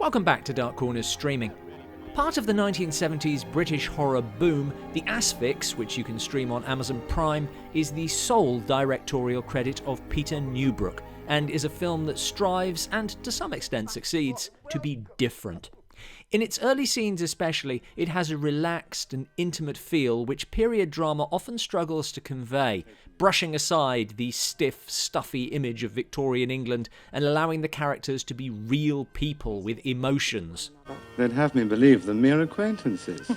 Welcome back to Dark Corners Streaming. Part of the 1970s British horror boom, the Asphyx, which you can stream on Amazon Prime, is the sole directorial credit of Peter Newbrook, and is a film that strives, and to some extent succeeds, to be different. In its early scenes especially, it has a relaxed and intimate feel which period drama often struggles to convey, brushing aside the stiff, stuffy image of Victorian England and allowing the characters to be real people with emotions. They'd have me believe they're mere acquaintances.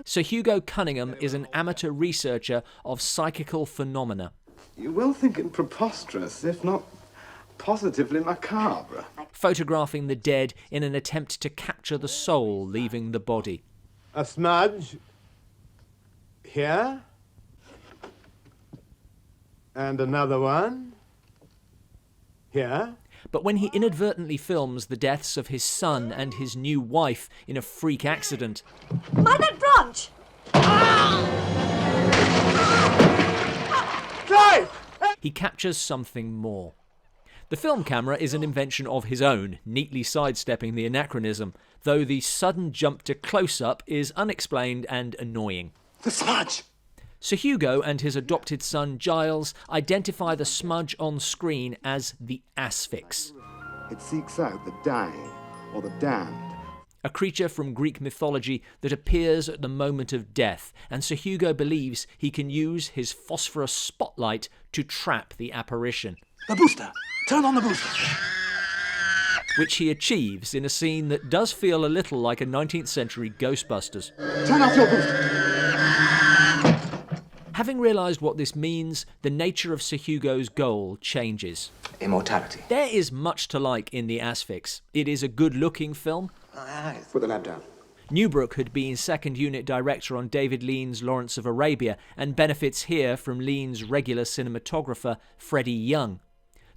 Sir Hugo Cunningham is an amateur researcher of psychical phenomena. You will think it preposterous, if not positively macabre. Photographing the dead in an attempt to capture the soul leaving the body. A smudge here, and another one here. But when he inadvertently films the deaths of his son and his new wife in a freak accident... Mind that branch! he captures something more. The film camera is an invention of his own, neatly sidestepping the anachronism, though the sudden jump to close-up is unexplained and annoying. The smudge! Sir Hugo and his adopted son Giles identify the smudge on screen as the Asphyx. It seeks out the dying or the damned. A creature from Greek mythology that appears at the moment of death, and Sir Hugo believes he can use his phosphorus spotlight to trap the apparition. The booster! Turn on the booster! Which he achieves in a scene that does feel a little like a 19th century Ghostbusters. Turn off your booster! Having realised what this means, the nature of Sir Hugo's goal changes. Immortality. There is much to like in the Asphyx. It is a good-looking film. Put the lamp down. Newbrook had been second unit director on David Lean's Lawrence of Arabia and benefits here from Lean's regular cinematographer, Freddie Young.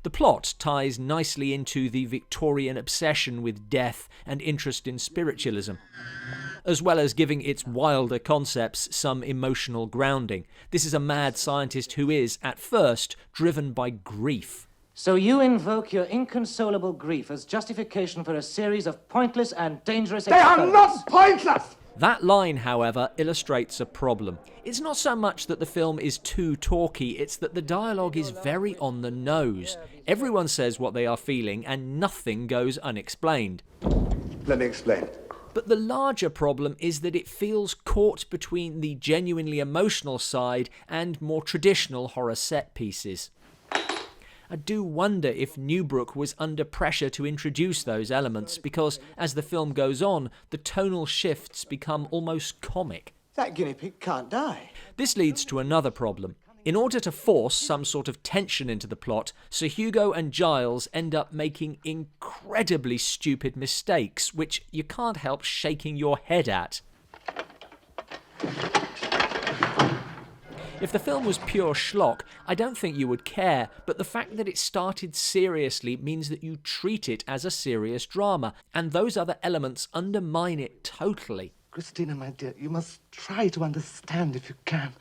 The plot ties nicely into the Victorian obsession with death and interest in spiritualism, as well as giving its wilder concepts some emotional grounding. This is a mad scientist who is, at first, driven by grief. So you invoke your inconsolable grief as justification for a series of pointless and dangerous experiments. They are not pointless! That line, however, illustrates a problem. It's not so much that the film is too talky, it's that the dialogue is very on the nose. Everyone says what they are feeling and nothing goes unexplained. Let me explain. But the larger problem is that it feels caught between the genuinely emotional side and more traditional horror set pieces. I do wonder if Newbrook was under pressure to introduce those elements because, as the film goes on, the tonal shifts become almost comic. That guinea pig can't die. This leads to another problem. In order to force some sort of tension into the plot, Sir Hugo and Giles end up making incredibly stupid mistakes, which you can't help shaking your head at. If the film was pure schlock, I don't think you would care, but the fact that it started seriously means that you treat it as a serious drama, and those other elements undermine it totally. Christina, my dear, you must try to understand if you can.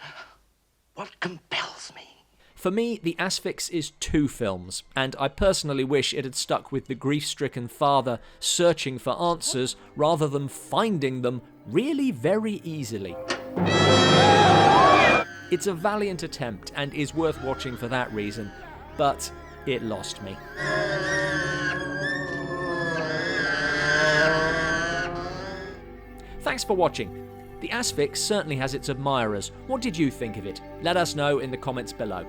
What compels me? For me, The Asphyx is two films, and I personally wish it had stuck with the grief-stricken father searching for answers rather than finding them really very easily. It's a valiant attempt and is worth watching for that reason, but it lost me. Thanks for watching. The Asphyx certainly has its admirers. What did you think of it? Let us know in the comments below.